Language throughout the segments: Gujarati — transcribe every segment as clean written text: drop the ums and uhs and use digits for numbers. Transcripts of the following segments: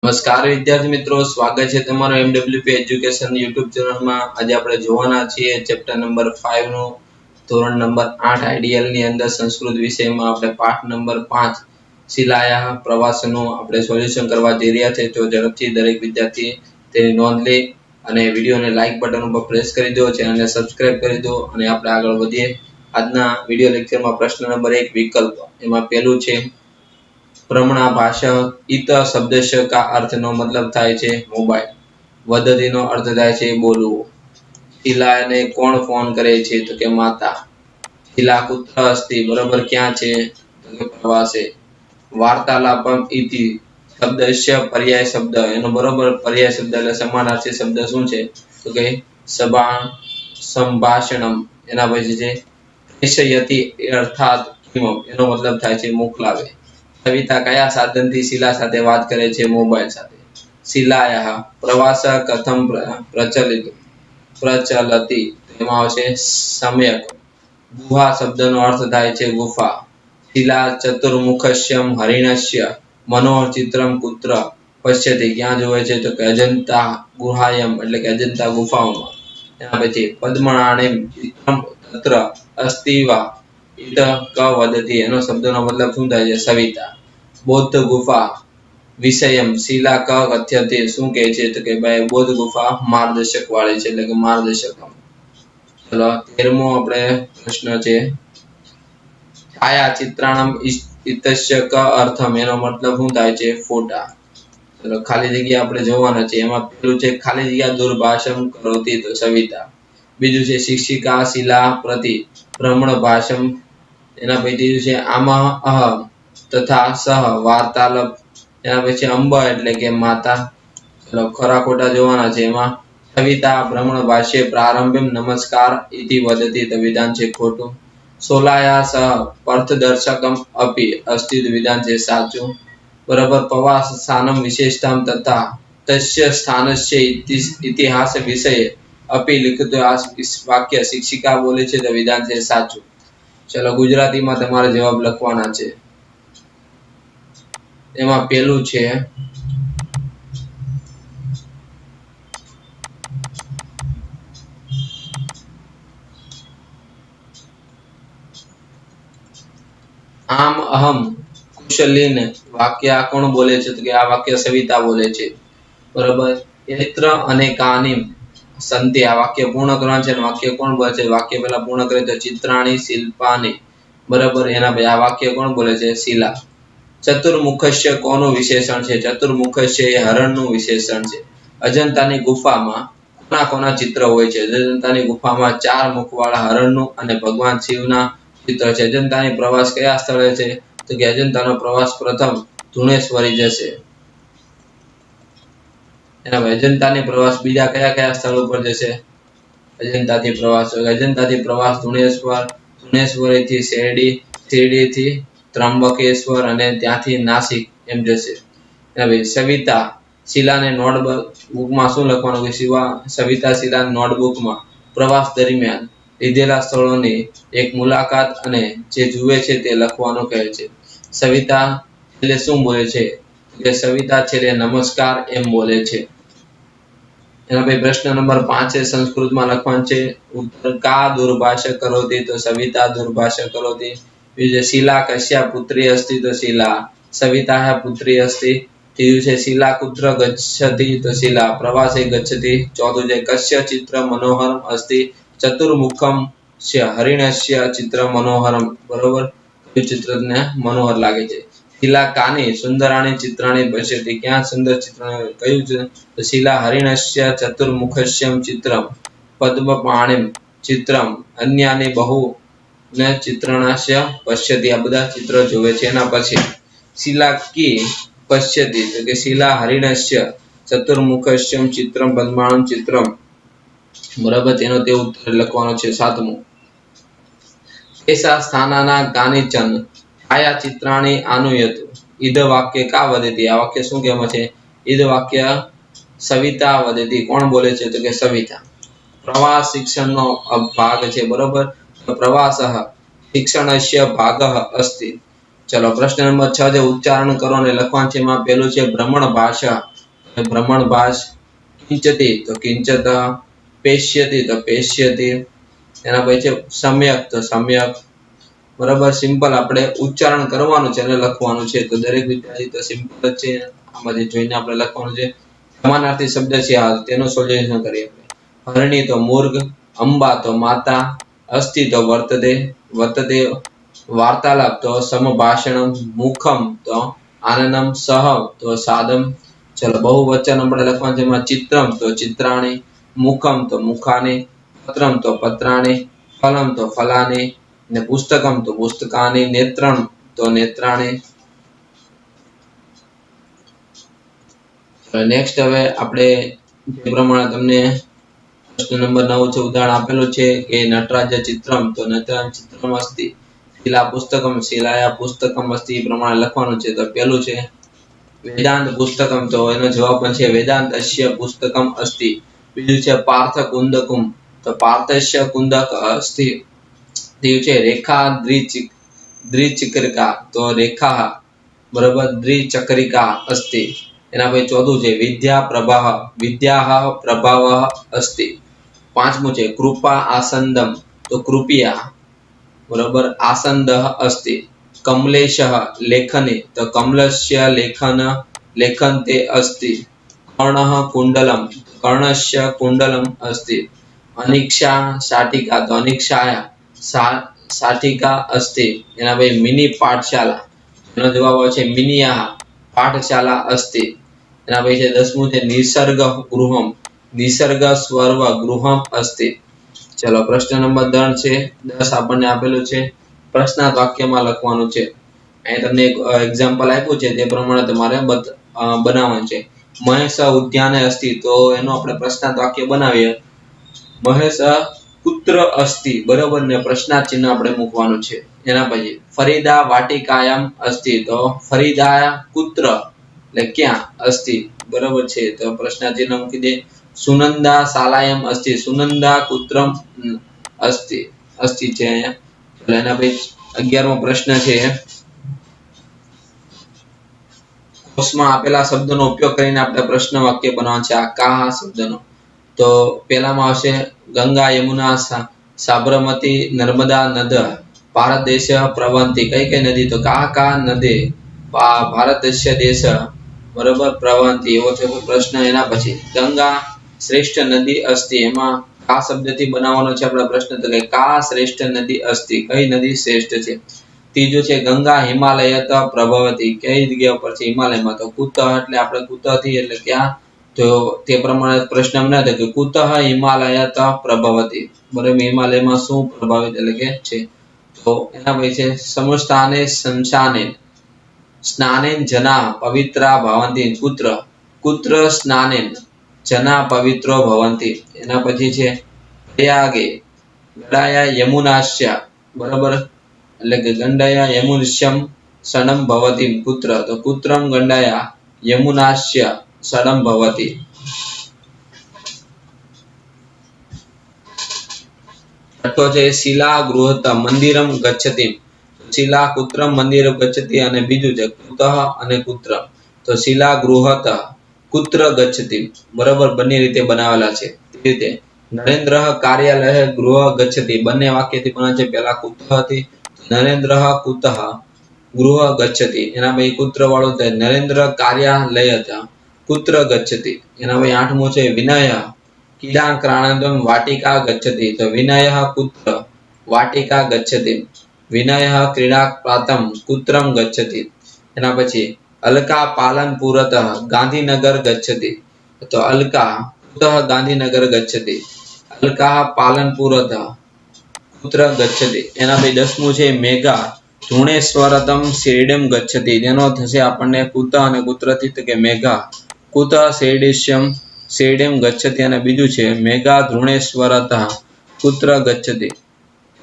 નમસ્કાર વિદ્યાર્થી મિત્રો, સ્વાગત છે તમારું એમડબ્લ્યુપી એજ્યુકેશન યુટ્યુબ ચેનલમાં। આજે આપણે જોવાના છીએ ચેપ્ટર નંબર 5 નું ધોરણ નંબર 8 આઈડીએલ ની અંદર સંસ્કૃત વિષયમાં આપણે પાઠ નંબર 5 શિલાયા પ્રવાસનું આપણે સોલ્યુશન કરવા જઈ રહ્યા છે। તો ઝડપથી દરેક વિદ્યાર્થી તેની નોંધ લે અને વિડિયોને લાઈક બટન ઉપર પ્રેસ કરી દો, ચેનલને સબસ્ક્રાઇબ કરી દો અને આપણે આગળ વધીએ। આજના વિડિયો લેક્ચરમાં પ્રશ્ન નંબર 1 વિકલ્પ, એમાં પહેલું છે प्रमणा भाषा इत शब्दश का अर्थ नो मतलब थाय छे मोबाइल। वदती नो अर्थ थाय छे बोलवो। शिला ने कोण फोन करे छे तो के माता। शिला कुत्र अस्ति, बराबर क्या छे तो के प्रवासे। वार्तालापम इति शब्दस्य पर्याय शब्द, एनो बराबर पर्याय शब्द એટલે સમાનાર્થી શબ્દ શું છે તો કે સભા સંભાષણમ। એના પછી છે પ્રેષયતિ અર્થાત કિમમ, એનો મતલબ થાય છે મોકલાવે। कविता कया साधन थी शिला साथे बात करे छे मोबाइल साथे। शिलायाः प्रवास कथम प्रचलति, एमां आवशे सम्यक। गुहा शब्दनो अर्थ थाय छे गुफा। शिला चतुर्मुखस्यम हरिणस्य मनोहर चित्रम कुत्र पश्यति, क्या जोवे छे तो के अजंता गुहायम એટલે કે અજંતા ગુફાઓમાં। એના પછી પદ્મનાણિમ चित्रम तत्र अस्ति वा इत क वदति, एनो शब्दनो मतलब શું થાય છે સવિતા। बौद्ध गुफा विषयम शिला क कथ्यते, શું કહે છે તો કે ભાઈ બૌદ્ધ ગુફા માર્ગદર્શક વાળી છે એટલે કે માર્ગદર્શકમ। ચલો 13મો આપણે પ્રશ્ન છે छाया चित्राणम इतस्य क अर्थम, એનો મતલબ શું થાય છે ફોટા। ચલો ખાલી જગ્યા આપણે જોવાના છે। એમાં પહેલું છે ખાલી જગ્યા દુર્ભાષમ કરોતિ તો સવિતા। બીજું છે શિક્ષિકા शिला प्रति भ्रमण भाषम, એના પછી છે આમા અહ तथा सह वार्तालाप, एना पछी अंब एटले के माता। चलो खरा खोटा जोवाना छे। एमां कविता भ्रमण भाष्ये प्रारंभम नमस्कार इति वदति तो विधान छे खोटुं। सोलाया सह पर्थदर्शकम अपि अस्ति तो विधान छे साचुं। बराबर प्रवास स्थानम विशेषताम तथा तस्य स्थानस्य इतिहास विषये अपि लिखितो आ वाक्य शिक्षिका बोले छे तो विधान छे साचुं। चलो गुजराती में तमारे जवाब लखवाना छे। एमां पहेलुं छे आम अहम कुशलीन, वाक्य आ कोण बोले छे तो के आ वाक्य सविता बोले छे। बराबर यत्र अनेकानि संति, आ वाक्य पूर्ण करवानुं छे। वाक्य कोण बोले छे, वाक्य पहेला पूर्ण करे तो चित्राणि शिल्पानि। बराबर एना भाई आ वाक्य कोण बोले छे शिला। चतुर्मुखस्य कोनु विशेषण छे, चतुर्मुखस्य ए हरणनु विशेषण छे। अजंतानी गुफामां कोना कोना चित्र होय छे, अजंतानी गुफामां 4 मुखवाळा हरणनु अने भगवान शिवना चित्र छे। अजंतानी प्रवास कया स्थळे छे तो के अजंतानो प्रवास प्रथम धुणेश्वरी जशे। एना अजंतानी प्रवास बीजा कया कया स्थळो पर जशे, अजंताथी प्रवास धुणेश्वर, धुणेश्वरी थी शेरडी, शेरडी थी त्र्यंबकेश्वर અને ત્યાંથી નાસિક એમ જશે। હવે સવિતા શિલાને નોટબુકમાં શું લખવાનું છે, સવિતા શિલા નોટબુકમાં પ્રવાસ દરમિયાન લીધેલા સ્થળોની એક મુલાકાત અને જે જુએ છે તે લખવાનું કહે છે। સવિતા છેલ્લે શું બોલે છે કે સવિતા છેલ્લે નમસ્કાર એમ બોલે છે। એના પછી પ્રશ્ન નંબર 5 છે સંસ્કૃતમાં લખવાનું છે ઉત્તર કા દુર્ભાષા કરોતિ તો સવિતા દુર્ભાષા કરોति। शिला कस्या पुत्री अस्ति तो शिला सविताः पुत्री अस्ति। तीजु छे शिला कुत्र गच्छति तो शिला प्रवासे गच्छति। चौथुं छे कस्य चित्र मनोहरम अस्ति, चतुर्मुखम स्य हरिणस्य चित्र मनोहरम। बरोबर चित्रने मनोहर लागे छे। शिला कानि सुंदराणि चित्राणि पश्यति, क्या सुंदर चित्र कयुं छे तो शिला हरिणस्य चतुर्मुखस्यम चित्रम पद्मपाणिम चित्रम अन्यानि बहु ने चित्रणास्य पश्यति, आ बधा चित्र जोवे छे। एना पछी शिला की पश्यति तो के शिला हरिणस्य चतुर्मुखस्यम चित्रम पद्माणम चित्रम। बराबर तेनो ते उत्तर लखवानो छे 7मो। एसा स्थानाना कानिचन छाया चित्राणि आनुयतु इद वाक्य का वदति, आ वाक्य शुं कहेवाय छे इद वाक्य सविता वदति। कोण बोले छे तो के सविता। प्रवास शिक्षणनो भाग छे। बराबर प्रवासः शिक्षणस्य भागः अस्ति। चलो प्रश्न नंबर 6 જે ઉચ્ચારણ કરો અને લખવાનું છે। એમાં પહેલું છે ભ્રમણ ભાષા ભ્રમણભાસ, કિંચતી તો કિંચત, પેશ્યતિ તો પેશ્યતિ, એના પછી છે સમ્યક તો સમ્યક. બરાબર, સિમ્પલ આપણે ઉચ્ચારણ કરવાનું છે અને લખવાનું છે. તો દરેક વિદ્યાર્થી તો સિમ્પલ જ છે, આમાંથી જોઈને આપણે લખવાનું છે. સમાનાર્થી શબ્દ છે આ, તેનું સોલ્યુશન કરીએ. હરણી તો મૂર્ગ, અંબા તો માતા, અસ્થિ તો વર્તતે, વર્તતે વાર્તાલાપ તો સમભાષણમ, મુખમ તો આનનમ, સહ તો સાદમ. ચલો બહુવચન આપણે લખવાનું છે. એમાં ચિત્રમ તો ચિત્રાણી, મુખમ તો મુખાની, પત્રમ તો પત્રાણી, ફલમ તો ફલાની, ને પુસ્તકમ તો પુસ્તકાની, નેત્રમ તો નેત્રાણી. નેક્સ્ટ હવે આપણે જે પ્રમાણે તમને પ્રશ્ન નંબર 9 છે ઉદાહરણ આપેલું છે કે નટરાજ ચિત્રમ તો નટરાજ ચિત્રમ અસ્તિ, શિલા પુસ્તકમ શિલાયા પુસ્તકમ અસ્તિ, એ પ્રમાણે લખવાનું છે. તો પહેલું છે વેદાંત પુસ્તકમ, તો એનો જવાબ પણ છે વેદાંત અસ્ય પુસ્તકમ અસ્તિ. બીજું છે પાર્થ કુંદકુમ, તો પાર્થસ્ય કુંદક અસ્તિ. ત્રીજું છે રેખા દ્વિચક્રિકા, તો રેખા બરાબર દ્વિચક્રિકા અસ્તિ. એના પછી ચોથું છે વિદ્યા પ્રભાવ, વિદ્યા પ્રભાવ અસ્તિ. પાંચમું છે કૃપા આસંદમ, તો કૃપિયા બરાબર આસંદ અસ્તિ. કમલેશ લેખની, તો કમલસ્ય લેખન લેખન્તે અસ્તિ. કર્ણ કુંડલમ, કર્ણસ્ય કુંડલમ અસ્તિ. અનિક્ષા શાટિકા, તો અનિક્ષાયા શાટિકા અસ્તિ. એના પછી મિની પાઠશાલા, એનો જવાબ આવે છે મિનિયા પાઠશાલા અસ્તિ. એના પછી છે 10મું છે નિસર્ગ ગૃહમ, નિસર્ગ સ્વર્વ ગૃહમ અસ્તિ. ચલો પ્રશ્ન નંબર 10 છે, 10 આપણને આપેલું છે. પ્રશ્નાર્થ વાક્યમાં લખવાનું છે. અહીં તમને એક એક્ઝામ્પલ આપ્યું છે, તે પ્રમાણે તમારે બનાવવાનું છે. મહેશ ઉદ્યાને અસ્તિ, તો એનો આપણે પ્રશ્નાર્થ વાક્ય બનાવીએ. મહેશ પુત્ર અસ્તિ, બરોબર ને પ્રશ્નાર્થ ચિહ્ન આપણે મૂકવાનું છે. એના પછી ફરીદા વાટિકાયામ અસ્તિ, તો ફરીદા પુત્ર એટલે ક્યાં અસ્તિ, બરોબર છે. તો પ્રશ્નાર્થ ચિહ્ન મૂકી દે. સુનંદા શાલાયામ અસ્તિ, સુનંદા પુત્રમ અસ્તિ, અસ્તિ છે અહીંયા. એટલે એના પછી 11મો પ્રશ્ન છે, કોષમાં આપેલા શબ્દનો ઉપયોગ કરીને આપણે પ્રશ્ન વાક્ય બનાવવાનું છે. આ કા શબ્દનો, તો પહેલામાં આવશે ગંગા યમુના સાબરમતી નર્મદા નદ ભારત દેશ પ્રવહંતી. કઈ કઈ નદી, તો કા નદી ભારત દેશ બરોબર પ્રવહંતી, એવો છે પ્રશ્ન. એના પછી ગંગા શ્રેષ્ઠ નદી અસ્તિ, એમાં કા શબ્દથી બનાવવાનો છે આપણા પ્રશ્ન. તો કે કા શ્રેષ્ઠ નદી અસ્તિ, કઈ નદી શ્રેષ્ઠ છે. ત્રીજું છે ગંગા હિમાલયત પ્રભવતી, કઈ જગ્યા ઉપર છે હિમાલયમાં, તો કુતઃ એટલે આપણે કુતઃ થી એટલે ક્યાં, તો તે પ્રમાણે પ્રશ્ન બનાવે કે કુતઃ હિમાલયત પ્રભવતી, બરાબર હિમાલયમાં શું પ્રભાવિત એટલે કે છે. તો એના પછી છે સમસ્થાને સંશાને સ્નાનેન જના પવિત્રા ભવંતી, કુત્ર કુત્ર સ્નાનેન જના પવિત્રો ભવંતી. એના પછી છે પ્રયાગે ગડાયા યમુનાસ્ય, બરાબર એટલે કે ગંડાયા યમુનશ્યમ સડમ ભવતી, કુત્ર તો કુત્રમ ગંડાયા યમુનાસ્ય સડમ ભવતી. છઠ્ઠો છે શિલા ગૃહત મંદિરમ ગચ્છતિ, શિલા કુત્રમ મંદિરમ ગચ્છતિ. અને બીજું છે કુતઃ અને કુત્ર, તો શિલા ગૃહત કુત્ર ગચ્છતિ, બરાબર બંને રીતે બનાવેલા છે. તે રીતે નરેન્દ્ર કાર્યાલય ગૃહ ગચ્છતિ, બંને વાક્યથી બને છે. પહેલા કુતઃ થી નરેન્દ્ર કુતઃ ગૃહ ગચ્છતિ, એના પછી કુત્ર વાળું છે નરેન્દ્ર કાર્યાલય કુત્ર ગચ્છતિ. એના પછી 8મું છે વિનય ક્રીડાંગણામ વાટિકા ગચ્છતિ, તો વિનય કુત્ર વાટિકા ગચ્છતિ. વિનય ક્રીડા પ્રાતમ કુત્રમ ગચ્છતિ. એના પછી અલકા પાલનપુરતઃ ગાંધીનગર ગચ્છતિ, તો અલકા કુતઃ ગાંધીનગર ગચ્છતિ, અલકા પાલનપુરતઃ કુત્ર ગચ્છતિ. એના પછી 10મું છે મેઘા ધૃણેશ્વરતમ શિરડીમ ગચ્છતિ, તેનો થશે આપણને કુતઃ અને કુત્રથી, તો કે મેઘા કુતઃ શિરડીશ્યમ શિરડીમ ગચ્છતિ. અને બીજું છે મેઘા ધૃણેશ્વરતઃ કુત્ર ગચ્છતિ.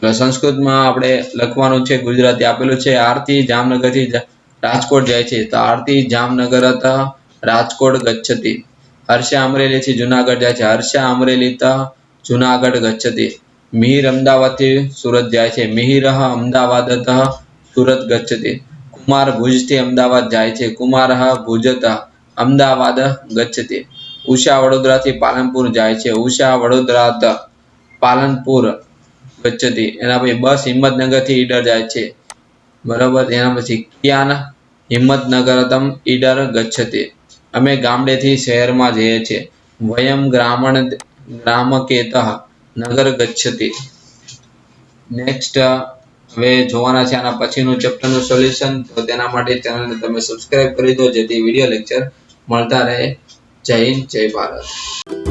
સંસ્કૃતમાં આપણે લખવાનું છે, ગુજરાતી આપેલું છે. આરતી જામનગરથી રાજકોટ જાય છે, તો આરતી જામનગરત રાજકોટ ગચ્છતિ. હર્ષા અમરેલીથી જુનાગઢ જાય છે, હર્ષા અમરેલીત જુનાગઢ ગચ્છતિ. મિહિર અમદાવાદથી સુરત જાય છે, મિહિર અમદાવાદતઃ સુરત ગચ્છતિ. કુમાર ભુજથી અમદાવાદ જાય છે, કુમાર ભુજતઃ અમદાવાદ ગચ્છતિ. ઉષા વડોદરાથી પાલનપુર જાય છે. ઉષા વડોદરા પાલનપુર ગચ્છતિ. એના પછી બસ હિંમતનગરથી ઈડર જાય છે. બરાબર. એના પછી કિયાન હિંમતનગરતમ ઈડર ગચ્છતિ. અમે ગામડેથી શહેરમાં જઈએ છીએ. વયમ ગ્રામકેતઃ નગર ગચ્છતિ. નેક્સ્ટ હવે જોવાના છે આના પછીનું ચેપ્ટરનું સોલ્યુશન. તો તેના માટે ચેનલને તમે સબસ્ક્રાઇબ કરી દો જેથી વિડિયો લેક્ચર મળતા રહે. જય હિન્દ, જય ભારત.